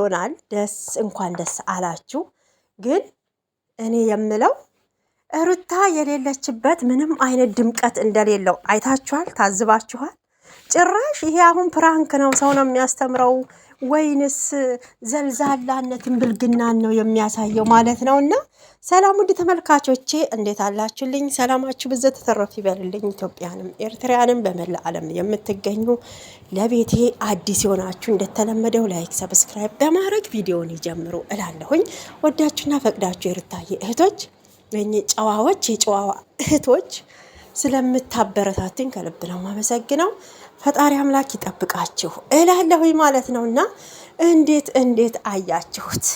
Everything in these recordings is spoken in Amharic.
ይሆናል። እንኳን ደስ አላችሁ። ግን እኔ የምለው ሩታ የሌለችበት ምንም አይነት ድምቀት እንደሌለው አይታችኋል፣ ታዝባችኋል። ጭራሽ ይሄ አሁን ፕራንክ ነው ሰው ነው የሚያስተምረው ወይንስ ዘልዛላነትን ብልግናን ነው የሚያሳየው ማለት ነው? እና ሰላም ውድ ተመልካቾቼ እንዴት አላችሁልኝ? ሰላማችሁ ብዘት ተተረፍ ይበልልኝ። ኢትዮጵያንም ኤርትራንም በመላ ዓለም የምትገኙ ለቤቴ አዲስ የሆናችሁ እንደተለመደው ላይክ፣ ሰብስክራይብ በማድረግ ቪዲዮውን ይጀምሩ እላለሁኝ። ወዳችሁና ፈቅዳችሁ የሩታዬ እህቶች ወይኔ ጨዋዎች የጨዋዋ እህቶች ስለምታበረታቱኝ ከልብ ነው የማመሰግነው። ፈጣሪ አምላክ ይጠብቃችሁ እላለሁኝ ማለት ነው። እና እንዴት አያችሁት?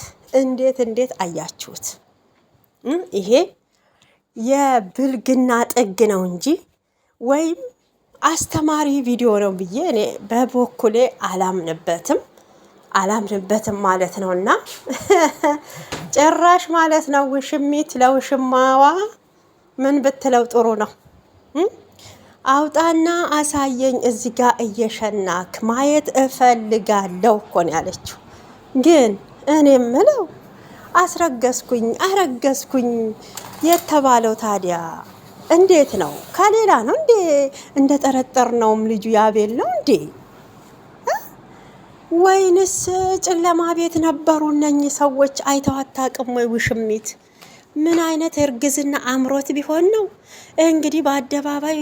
እንዴት አያችሁት? ይሄ የብልግና ጥግ ነው እንጂ ወይም አስተማሪ ቪዲዮ ነው ብዬ እኔ በበኩሌ አላምንበትም ማለት ነው። እና ጭራሽ ማለት ነው ውሽሚት ለውሽማዋ ምን ብትለው ጥሩ ነው? አውጣና አሳየኝ እዚህ ጋር እየሸናክ ማየት እፈልጋለሁ እኮ ነው ያለችው። ግን እኔ ምለው አረገዝኩኝ የተባለው ታዲያ እንዴት ነው? ከሌላ ነው እንዴ? እንደ ጠረጠር ነውም ልጁ ያቤል ነው እንዴ? ወይንስ ጨለማ ቤት ነበሩ እነኚህ ሰዎች? አይተው አታውቅም ወይ? ውሽሚት ምን አይነት እርግዝና አምሮት ቢሆን ነው እንግዲህ በአደባባይ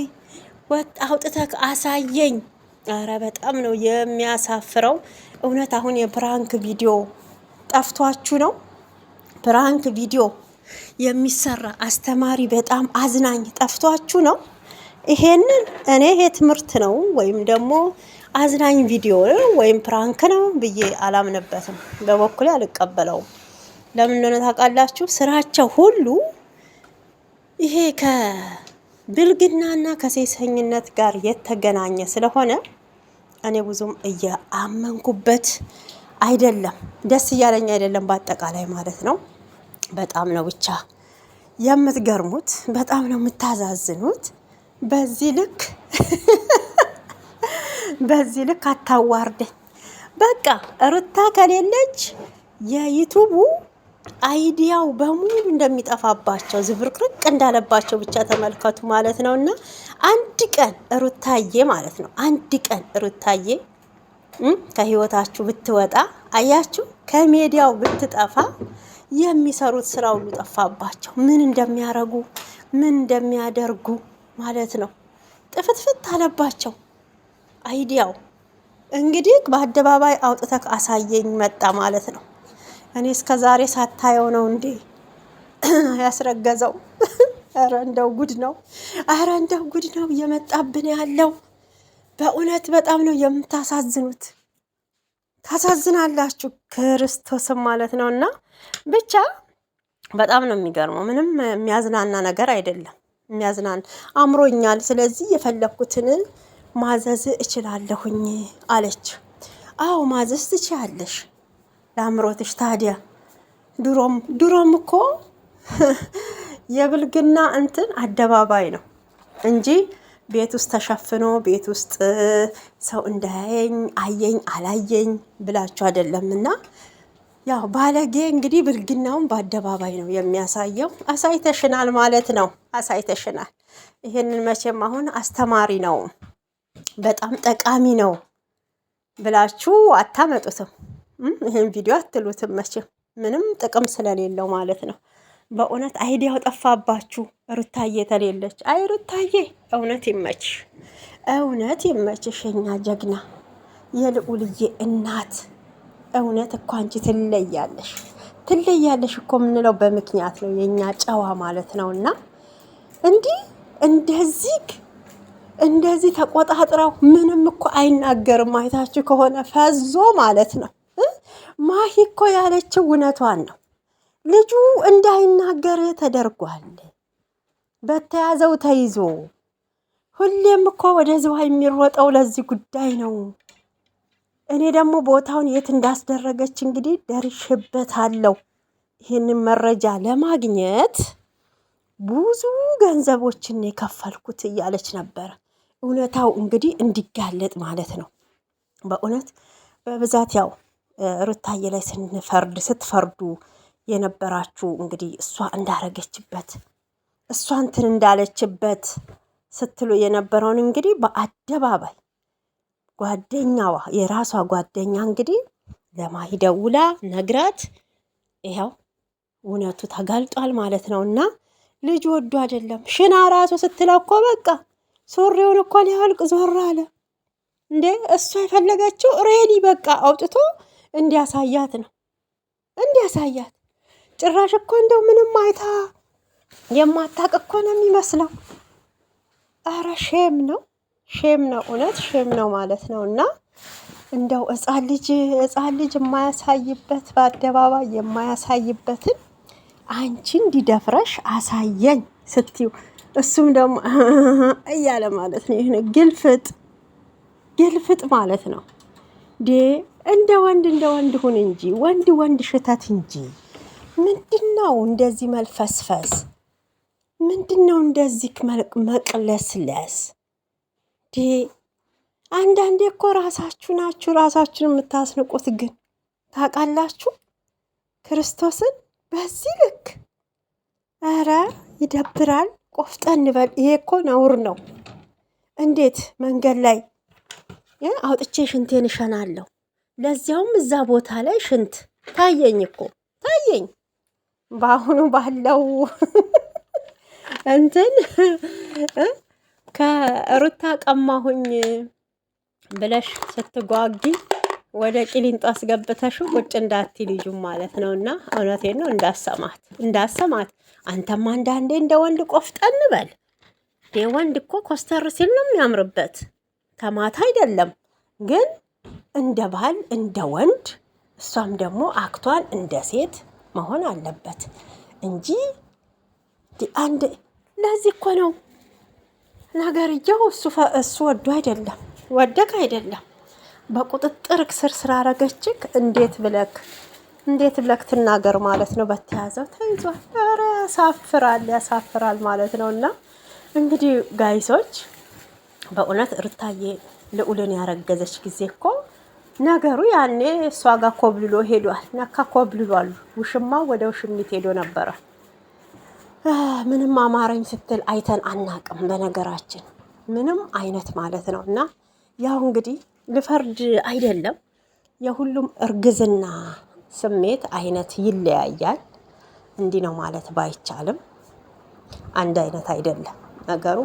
አውጥተህ አሳየኝ። አረ በጣም ነው የሚያሳፍረው እውነት። አሁን የፕራንክ ቪዲዮ ጠፍቷችሁ ነው? ፕራንክ ቪዲዮ የሚሰራ አስተማሪ በጣም አዝናኝ ጠፍቷችሁ ነው? ይሄንን እኔ ይሄ ትምህርት ነው ወይም ደግሞ አዝናኝ ቪዲዮ ወይም ፕራንክ ነው ብዬ አላምንበትም። በበኩሌ አልቀበለውም። ለምን እንደሆነ ታውቃላችሁ? ስራቸው ሁሉ ይሄ ከብልግናና ከሴሰኝነት ጋር የተገናኘ ስለሆነ እኔ ብዙም እያመንኩበት አይደለም፣ ደስ እያለኝ አይደለም፣ በአጠቃላይ ማለት ነው። በጣም ነው ብቻ የምትገርሙት፣ በጣም ነው የምታዛዝኑት። በዚህ ልክ አታዋርደኝ። በቃ ሩታ ከሌለች የዩቱቡ አይዲያው በሙሉ እንደሚጠፋባቸው ዝብርቅርቅ እንዳለባቸው ብቻ ተመልከቱ ማለት ነው። እና አንድ ቀን ሩታዬ ማለት ነው ሩታዬ ከህይወታችሁ ብትወጣ አያችሁ፣ ከሜዲያው ብትጠፋ የሚሰሩት ስራ ሁሉ ጠፋባቸው። ምን እንደሚያደርጉ ማለት ነው። ጥፍትፍት አለባቸው አይዲያው። እንግዲህ በአደባባይ አውጥተህ አሳየኝ መጣ ማለት ነው። እኔ እስከ ዛሬ ሳታየው ነው እንዴ ያስረገዘው? አረ እንደው ጉድ ነው! እየመጣብን ያለው በእውነት በጣም ነው የምታሳዝኑት። ታሳዝናላችሁ ክርስቶስም ማለት ነው። እና ብቻ በጣም ነው የሚገርመው። ምንም የሚያዝናና ነገር አይደለም። አምሮኛል፣ ስለዚህ የፈለኩትን ማዘዝ እችላለሁኝ አለች። አዎ ማዘዝ ትችያለሽ ለአምሮትሽ። ታዲያ ድሮም እኮ የብልግና እንትን አደባባይ ነው እንጂ ቤት ውስጥ ተሸፍኖ ቤት ውስጥ ሰው እንዳያየኝ አየኝ አላየኝ ብላችሁ አይደለም። እና ያው ባለጌ እንግዲህ ብልግናውን በአደባባይ ነው የሚያሳየው። አሳይተሽናል ማለት ነው፣ አሳይተሽናል። ይሄንን መቼም አሁን አስተማሪ ነው በጣም ጠቃሚ ነው ብላችሁ አታመጡትም። ይሄን ቪዲዮ አትሉትም መቼም ምንም ጥቅም ስለሌለው ማለት ነው። በእውነት አይዲያው ጠፋባችሁ። ሩታዬ ተሌለች። አይ ሩታዬ እውነት ይመችሽ የኛ ጀግና የልዑልዬ እናት። እውነት እኮ አንቺ ትለያለሽ እኮ የምንለው በምክንያት ነው፣ የኛ ጨዋ ማለት ነው። እና እንደዚህ ተቆጣጥረው ምንም እኮ አይናገርም። አይታችሁ ከሆነ ፈዞ ማለት ነው። ማሂ እኮ ያለችው እውነቷን ነው። ልጁ እንዳይናገር ተደርጓል። በተያዘው ተይዞ ሁሌም እኮ ወደ ዝዋይ የሚሮጠው ለዚህ ጉዳይ ነው። እኔ ደግሞ ቦታውን የት እንዳስደረገች እንግዲህ ደርሽበታለሁ። ይህንን መረጃ ለማግኘት ብዙ ገንዘቦችን የከፈልኩት እያለች ነበረ። እውነታው እንግዲህ እንዲጋለጥ ማለት ነው። በእውነት በብዛት ያው ሩታዬ ላይ ስትፈርዱ የነበራችሁ እንግዲህ እሷ እንዳረገችበት እሷ እንትን እንዳለችበት ስትሉ የነበረውን እንግዲህ በአደባባይ ጓደኛዋ የራሷ ጓደኛ እንግዲህ ለማሂ ደውላ ነግራት ይኸው እውነቱ ተጋልጧል ማለት ነው። እና ልጅ ወዱ አይደለም ሽና ራሱ ስትለው እኮ በቃ ሱሪውን እኮ ሊያወልቅ ዞር አለ እንዴ። እሷ የፈለገችው ሬዲ በቃ አውጥቶ እንዲያሳያት ነው እንዲያሳያት። ጭራሽ እኮ እንደው ምንም አይታ የማታውቅ እኮ ነው የሚመስለው። አረ ሼም ነው እውነት ሼም ነው ማለት ነው። እና እንደው ሕፃን ልጅ የማያሳይበት በአደባባይ የማያሳይበትን አንቺ እንዲደፍረሽ አሳየኝ ስትዩ እሱም ደግሞ እያለ ማለት ነው። ይሄን ግልፍጥ ማለት ነው። እንደ ወንድ ሁን እንጂ ወንድ ሽተት እንጂ ምንድነው እንደዚህ መልፈስፈስ? ምንድነው እንደዚህ መቅለስለስ? አንዳንዴ እኮ ራሳችሁ ናችሁ ራሳችሁን የምታስንቁት። ግን ታውቃላችሁ ክርስቶስን በዚህ ልክ ኧረ ይደብራል። ቆፍጠን በል። ይሄ እኮ ነውር ነው። እንዴት መንገድ ላይ አውጥቼ ሽንቴን እሸናለሁ? ለዚያውም እዛ ቦታ ላይ ሽንት ታየኝ። በአሁኑ ባለው እንትን ከሩታ ቀማሁኝ ብለሽ ስትጓጊ ወደ ቂሊንጦ አስገብተሽው ቁጭ እንዳትይ ልጁም ማለት ነው። እና እውነቴን ነው እንዳሰማት አንተም አንዳንዴ እንደ ወንድ ቆፍጠን በል። ወንድ እኮ ኮስተር ሲል ነው የሚያምርበት፣ ተማታ አይደለም። ግን እንደ ባል እንደ ወንድ እሷም ደግሞ አክቷን እንደ ሴት መሆን አለበት እንጂ አንድ ለዚህ እኮ ነው ነገርየው። እሱ ወዶ አይደለም ወደቅ አይደለም በቁጥጥር ስር ስላረገችክ እንዴት ብለክ ትናገር ማለት ነው። በተያዘው ተይዟል። ኧረ ያሳፍራል ማለት ነው። እና እንግዲህ ጋይሶች በእውነት ሩታዬ ልዑልን ያረገዘች ጊዜ እኮ ነገሩ ያኔ እሷ ጋር ኮብልሎ ሄዷል። ነካ ኮብልሏል። ውሽማው ወደ ውሽሚት ሄዶ ነበረ። ምንም አማረኝ ስትል አይተን አናቅም። በነገራችን ምንም አይነት ማለት ነው። እና ያው እንግዲህ ልፈርድ አይደለም፣ የሁሉም እርግዝና ስሜት አይነት ይለያያል። እንዲህ ነው ማለት ባይቻልም አንድ አይነት አይደለም ነገሩ።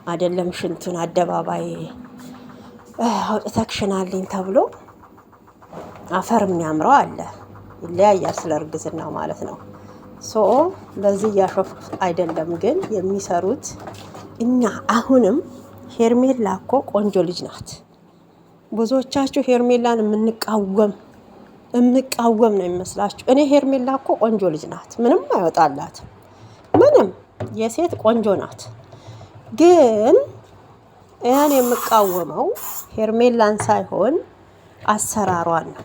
አይደለም ሽንቱን አደባባይ አውጥተክሽናልኝ ተብሎ አፈር የሚያምረው አለ። ይለያያል ስለ እርግዝናው ማለት ነው። በዚህ እያሾፍ አይደለም ግን የሚሰሩት እኛ አሁንም ሄርሜላ እኮ ቆንጆ ልጅ ናት። ብዙዎቻችሁ ሄርሜላን የምንቃወም ነው የሚመስላችሁ። እኔ ሄርሜላ እኮ ቆንጆ ልጅ ናት፣ ምንም አይወጣላት፣ ምንም የሴት ቆንጆ ናት። ግን ያን የምቃወመው ሄርሜላን ሳይሆን አሰራሯን ነው።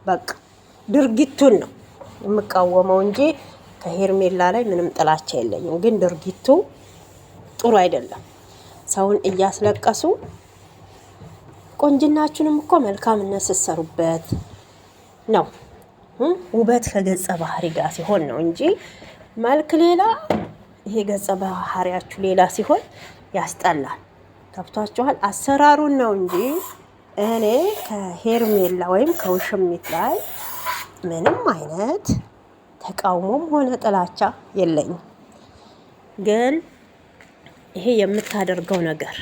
በቃ ድርጊቱን ነው የምቃወመው እንጂ ከሄርሜላ ላይ ምንም ጥላቻ የለኝም። ግን ድርጊቱ ጥሩ አይደለም። ሰውን እያስለቀሱ ቆንጅናችሁንም እኮ መልካምነት ስትሰሩበት ነው። ውበት ከገጸ ባህሪ ጋር ሲሆን ነው እንጂ መልክ ሌላ፣ ይሄ ገጸ ባህሪያችሁ ሌላ ሲሆን ያስጠላል። ገብቷችኋል? አሰራሩን ነው እንጂ እኔ ከሄርሜላ ወይም ከውሽሚት ላይ ምንም አይነት ተቃውሞም ሆነ ጥላቻ የለኝም። ግን ይሄ የምታደርገው ነገር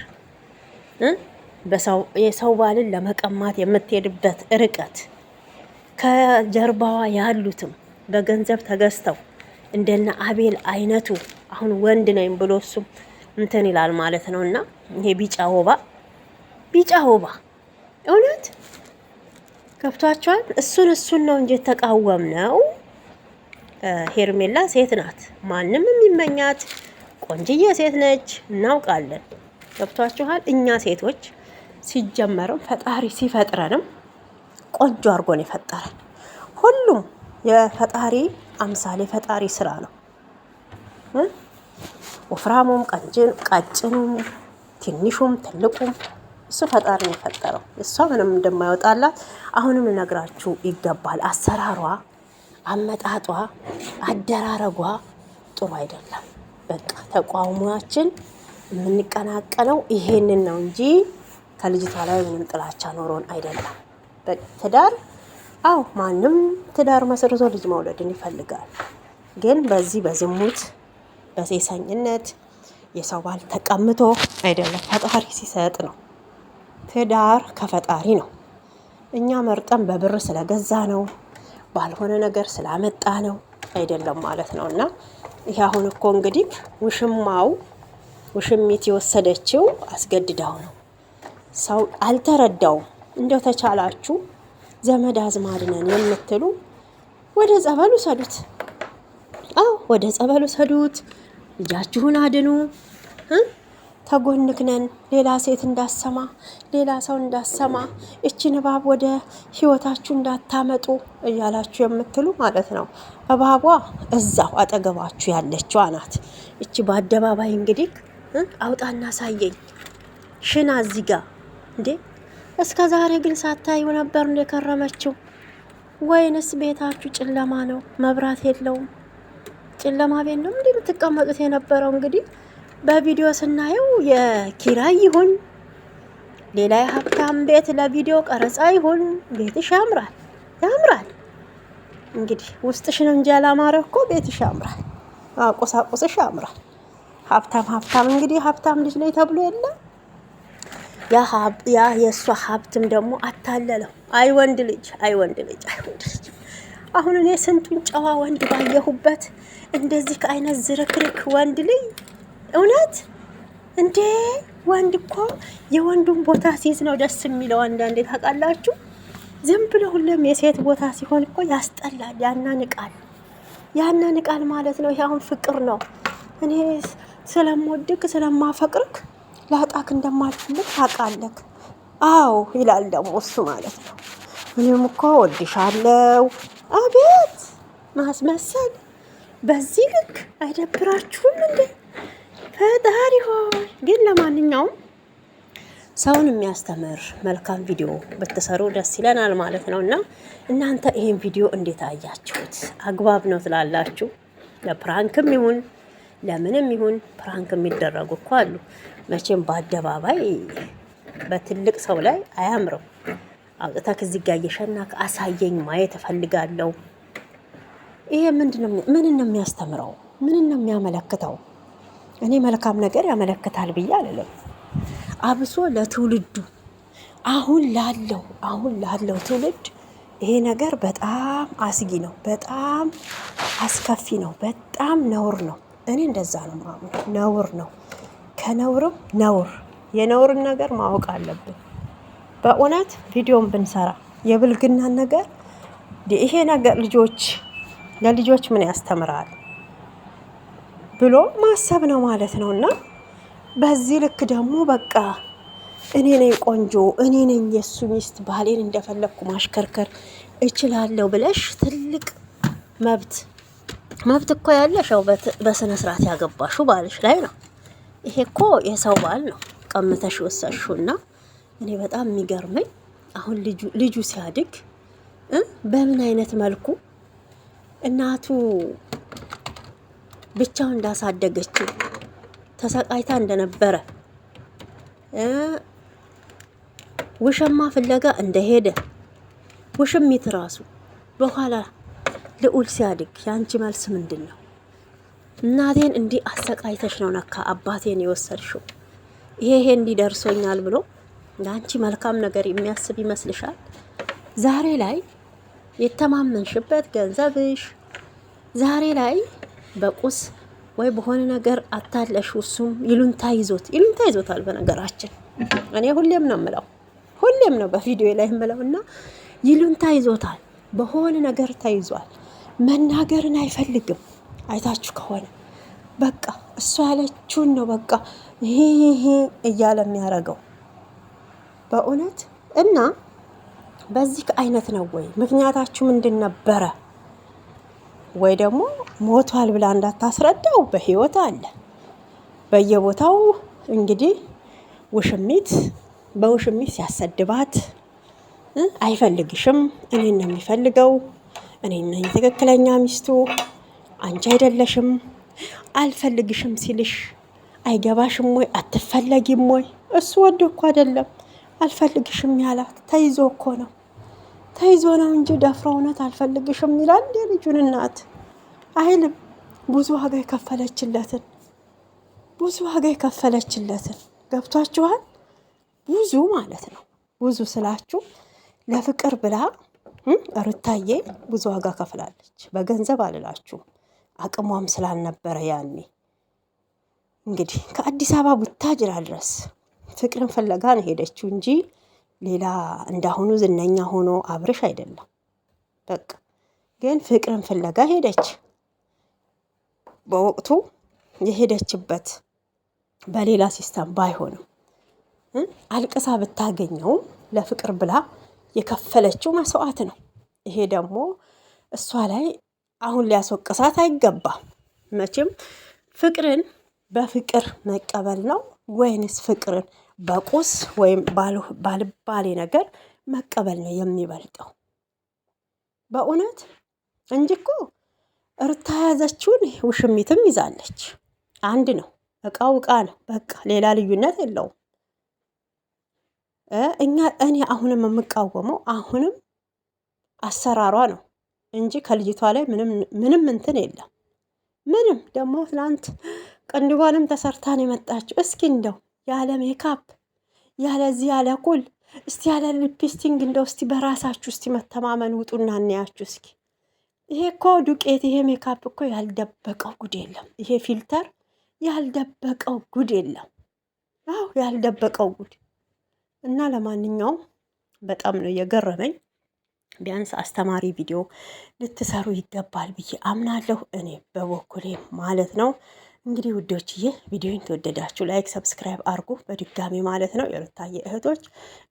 የሰው ባልን ለመቀማት የምትሄድበት ርቀት ከጀርባዋ ያሉትም በገንዘብ ተገዝተው እንደነ አቤል አይነቱ አሁን ወንድ ነኝ ብሎ እሱም እንትን ይላል ማለት ነው። እና ይሄ ቢጫ ወባ እውነት ገብቷቸዋል። እሱን ነው እንጂ ተቃወም ነው። ሄርሜላ ሴት ናት፣ ማንም የሚመኛት ቆንጅዬ ሴት ነች፣ እናውቃለን። ገብቷችኋል? እኛ ሴቶች ሲጀመርም ፈጣሪ ሲፈጥረንም ቆንጆ አድርጎን የፈጠረን ሁሉም የፈጣሪ አምሳሌ ፈጣሪ ስራ ነው። ወፍራሙም ቀጭኑም ትንሹም ትልቁም እሱ ፈጣሪ ነው የፈጠረው። እሷ ምንም እንደማይወጣላት አሁንም ልነግራችሁ ይገባል። አሰራሯ፣ አመጣጧ፣ አደራረጓ ጥሩ አይደለም። በቃ ተቋሙያችን የምንቀናቀለው ይሄንን ነው እንጂ ከልጅቷ ላይ ምንም ጥላቻ ኖሮን አይደለም። ትዳር አው ማንም ትዳር መስርቶ ልጅ መውለድን ይፈልጋል። ግን በዚህ በዝሙት በሴሰኝነት የሰው ባል ተቀምጦ አይደለም፣ ፈጣሪ ሲሰጥ ነው። ትዳር ከፈጣሪ ነው። እኛ መርጠን በብር ስለገዛ ነው፣ ባልሆነ ነገር ስላመጣ ነው አይደለም ማለት ነው። እና ይሄ አሁን እኮ እንግዲህ ውሽሚት የወሰደችው አስገድዳው ነው። ሰው አልተረዳውም። እንደው ተቻላችሁ ዘመድ አዝማድ ነን የምትሉ ወደ ጸበሉ ሰዱት። ወደ ጸበሉ ሰዱት። ልጃችሁን አድኑ። ተጎንክነን ሌላ ሴት እንዳሰማ፣ ሌላ ሰው እንዳሰማ፣ እቺን እባብ ወደ ህይወታችሁ እንዳታመጡ እያላችሁ የምትሉ ማለት ነው። እባቧ እዛው አጠገባችሁ ያለችው ናት። እቺ በአደባባይ እንግዲህ አውጣና ሳየኝ ሽና እዚህ ጋር እንዴ! እስከ ዛሬ ግን ሳታዩ ነበር እንደከረመችው? ወይንስ ቤታችሁ ጨለማ ነው? መብራት የለውም? ጨለማ ቤት ነው እንዴ የምትቀመጡት የነበረው? እንግዲህ በቪዲዮ ስናየው የኪራይ ይሁን ሌላ የሀብታም ቤት ለቪዲዮ ቀረጻ ይሁን ቤትሽ ያምራል። እንግዲህ ውስጥሽን እንጂ ያላማረ እኮ ቤትሽ ያምራል፣ ቁሳቁስሽ ያምራል። ሀብታም እንግዲህ ሀብታም ልጅ ላይ ተብሎ የለ ያ የእሷ ሀብትም ደግሞ አታለለው። አይ ወንድ ልጅ። አሁን እኔ ስንቱን ጨዋ ወንድ ባየሁበት እንደዚህ ከአይነት ዝርክርክ ወንድ ልጅ እውነት እንዴ! ወንድ እኮ የወንዱን ቦታ ሲይዝ ነው ደስ የሚለው። አንዳንዴ ታውቃላችሁ፣ ዝም ብሎ ሁሉም የሴት ቦታ ሲሆን እኮ ያስጠላል፣ ያናንቃል ማለት ነው። ይሄ አሁን ፍቅር ነው። እኔ ስለምወድክ ስለማፈቅርክ ላጣክ እንደማልፈልግ ታውቃለህ። አዎ ይላል ደግሞ እሱ ማለት ነው። እኔም እኮ ወድሻለሁ። አቤት ማስመሰል! በዚህ ልክ አይደብራችሁም እንዴ? ፈጣሪ ሆይ! ግን ለማንኛውም ሰውን የሚያስተምር መልካም ቪዲዮ ብትሰሩ ደስ ይለናል ማለት ነው። እና እናንተ ይሄን ቪዲዮ እንዴት አያችሁት? አግባብ ነው ትላላችሁ? ለፕራንክም ይሁን ለምንም ይሁን ፕራንክ የሚደረጉ እኮ አሉ። መቼም በአደባባይ በትልቅ ሰው ላይ አያምርም። አውጥተህ እዚህ ጋር እየሸናክ አሳየኝ፣ ማየት እፈልጋለሁ። ይሄ ምን ነው የሚያስተምረው? ምን ነው የሚያመለክተው? እኔ መልካም ነገር ያመለክታል ብዬ አልልም። አብሶ ለትውልዱ አሁን ላለው ትውልድ ይሄ ነገር በጣም አስጊ ነው፣ በጣም አስከፊ ነው፣ በጣም ነውር ነው። እኔ እንደዛ ነው ማለት ነውር ነው። ከነውርም ነውር፣ የነውርን ነገር ማወቅ አለብን። በእውነት ቪዲዮን ብንሰራ የብልግናን ነገር ይሄ ነገር ለልጆች ምን ያስተምራል ብሎ ማሰብ ነው ማለት ነው። እና በዚህ ልክ ደግሞ በቃ እኔ ነኝ ቆንጆ፣ እኔ ነኝ የሱ ሚስት፣ ባሌን እንደፈለኩ ማሽከርከር እችላለሁ ብለሽ ትልቅ መብት እኮ ያለሽው በስነ ስርዓት ያገባሽው ባልሽ ላይ ነው። ይሄ እኮ የሰው ባል ነው ቀምተሽ ወሰድሽውና እኔ በጣም የሚገርመኝ አሁን ልጁ ሲያድግ በምን አይነት መልኩ እናቱ ብቻው እንዳሳደገችው ተሰቃይታ እንደነበረ ውሽማ ፍለጋ እንደሄደ ውሽሚት ራሱ በኋላ ልዑል ሲያድግ ያንቺ መልስ ምንድን ነው? እናቴን እንዲህ አሰቃይተሽ ነው ነካ አባቴን የወሰድሽው፣ ይሄ እንዲደርሶኛል ብሎ ለአንቺ መልካም ነገር የሚያስብ ይመስልሻል? ዛሬ ላይ የተማመንሽበት ገንዘብሽ ዛሬ ላይ በቁስ ወይ በሆነ ነገር አታለሽ፣ እሱም ይሉንታ ይዞታል። በነገራችን እኔ ሁሌም ነው በቪዲዮ ላይ የምለው እና ይሉንታ ይዞታል። በሆነ ነገር ተይዟል። መናገርን አይፈልግም። አይታችሁ ከሆነ በቃ እሷ ያለችውን ነው በቃ ይሄ እያለ የሚያደርገው በእውነት። እና በዚህ አይነት ነው ወይ ምክንያታችሁ ምንድን ነበረ? ወይ ደግሞ ሞቷል ብላ እንዳታስረዳው በህይወት አለ በየቦታው እንግዲህ ውሽሚት በውሽሚ ሲያሰድባት አይፈልግሽም፣ እኔን ነው የሚፈልገው፣ እኔ ነኝ ትክክለኛ ሚስቱ፣ አንቺ አይደለሽም፣ አልፈልግሽም ሲልሽ አይገባሽም ወይ? አትፈለጊም ወይ? እሱ ወዶ እኮ አይደለም አልፈልግሽም ያላት፣ ተይዞ እኮ ነው፣ ተይዞ ነው እንጂ ደፍሮ እውነት አልፈልግሽም ይላል የልጁን እናት አይልም። ብዙ ዋጋ የከፈለችለትን ገብቷችኋል? ብዙ ማለት ነው። ብዙ ስላችሁ ለፍቅር ብላ ሩታዬ ብዙ ዋጋ ከፍላለች። በገንዘብ አልላችሁ፣ አቅሟም ስላልነበረ ያኔ እንግዲህ ከአዲስ አበባ ቡታጅራ ድረስ ፍቅርን ፍለጋ ነው ሄደችው እንጂ ሌላ እንዳሁኑ ዝነኛ ሆኖ አብርሽ አይደለም። በቃ ግን ፍቅርን ፍለጋ ሄደች። በወቅቱ የሄደችበት በሌላ ሲስተም ባይሆንም አልቅሳ ብታገኘውም ለፍቅር ብላ የከፈለችው መስዋዕት ነው። ይሄ ደግሞ እሷ ላይ አሁን ሊያስወቅሳት አይገባም። መቼም ፍቅርን በፍቅር መቀበል ነው ወይንስ ፍቅርን በቁስ ወይም ባልባሌ ነገር መቀበል ነው የሚበልጠው? በእውነት እንጂ እኮ ሩታ ያዘችውን ውሽሚትም ይዛለች። አንድ ነው፣ እቃው እቃ ነው። በቃ ሌላ ልዩነት የለውም። እኔ አሁንም የምቃወመው አሁንም አሰራሯ ነው እንጂ ከልጅቷ ላይ ምንም እንትን የለም። ምንም ደግሞ ትናንት ቅንድቧንም ተሰርታን የመጣችው እስኪ እንደው ያለ ሜካፕ ያለዚህ ያለ ኩል እስቲ ያለ ሊፕስቲንግ እንደው እስቲ በራሳችሁ እስቲ መተማመን ውጡና እናያችሁ እስኪ። ይሄ እኮ ዱቄት፣ ይሄ ሜካፕ እኮ ያልደበቀው ጉድ የለም። ይሄ ፊልተር ያልደበቀው ጉድ የለም። አዎ ያልደበቀው ጉድ እና ለማንኛውም በጣም ነው የገረመኝ። ቢያንስ አስተማሪ ቪዲዮ ልትሰሩ ይገባል ብዬ አምናለሁ፣ እኔ በበኩሌ ማለት ነው። እንግዲህ ውዶችዬ ቪዲዮን ተወደዳችሁ ላይክ፣ ሰብስክራይብ አርጉ በድጋሚ ማለት ነው። የሩታዬ እህቶች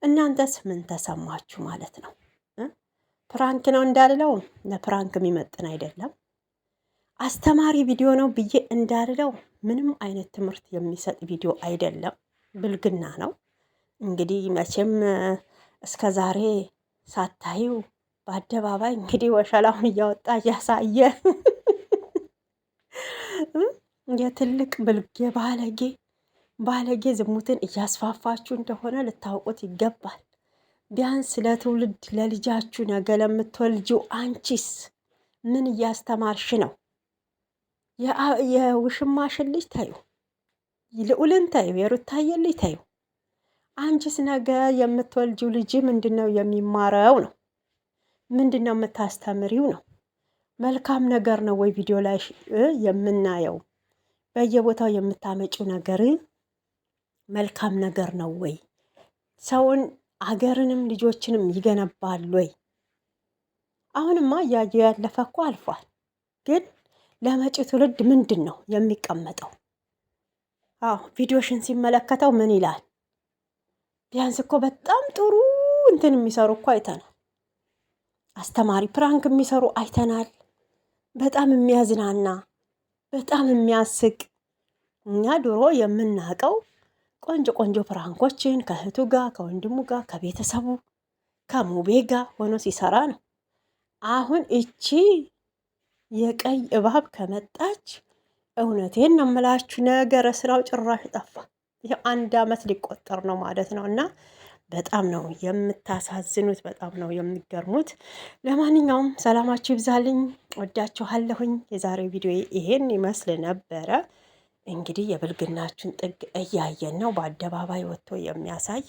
እናንተስ ምን ተሰማችሁ ማለት ነው? ፕራንክ ነው እንዳልለው ለፕራንክ የሚመጥን አይደለም። አስተማሪ ቪዲዮ ነው ብዬ እንዳልለው ምንም አይነት ትምህርት የሚሰጥ ቪዲዮ አይደለም። ብልግና ነው። እንግዲህ መቼም እስከ ዛሬ ሳታዩ በአደባባይ እንግዲህ ወሸላውን እያወጣ እያሳየ የትልቅ ብልጌ ባለጌ ዝሙትን እያስፋፋችሁ እንደሆነ ልታውቁት ይገባል። ቢያንስ ለትውልድ ለልጃችሁ ነገ ለምትወልጂው አንቺስ ምን እያስተማርሽ ነው? የውሽማሽን ልጅ ታዩ፣ ልዑልን ታዩ፣ የሩታዬን ልጅ ታዩ። አንቺስ ነገ የምትወልጂው ልጅ ምንድን ነው የሚማረው ነው? ምንድን ነው የምታስተምሪው ነው? መልካም ነገር ነው ወይ ቪዲዮ ላይ የምናየው? በየቦታው የምታመጪው ነገር መልካም ነገር ነው ወይ? ሰውን አገርንም ልጆችንም ይገነባል ወይ? አሁንማ እያየሁ ያለፈ እኮ አልፏል። ግን ለመጪው ትውልድ ምንድን ነው የሚቀመጠው? አዎ ቪዲዮሽን ሲመለከተው ምን ይላል? ቢያንስ እኮ በጣም ጥሩ እንትን የሚሰሩ እኮ አይተናል። አስተማሪ ፕራንክ የሚሰሩ አይተናል። በጣም የሚያዝናና በጣም የሚያስቅ እኛ ድሮ የምናውቀው ቆንጆ ፕራንኮችን ከእህቱ ጋር ከወንድሙ ጋር ከቤተሰቡ ከሙቤ ጋር ሆኖ ሲሰራ ነው። አሁን እቺ የቀይ እባብ ከመጣች እውነቴን ነው የምላችሁ ነገረ ስራው ጭራሽ ጠፋ። ይሄ 1 ዓመት ሊቆጠር ነው ማለት ነው። እና በጣም ነው የምታሳዝኑት፣ በጣም ነው የሚገርሙት። ለማንኛውም ሰላማችሁ ይብዛልኝ፣ ወዳችኋለሁኝ። የዛሬው ቪዲዮ ይሄን ይመስል ነበረ። እንግዲህ የብልግናችሁን ጥግ እያየን ነው፣ በአደባባይ ወጥቶ የሚያሳይ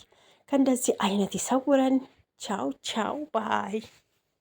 ከእንደዚህ አይነት ይሰውረን። ቻው ቻው ባይ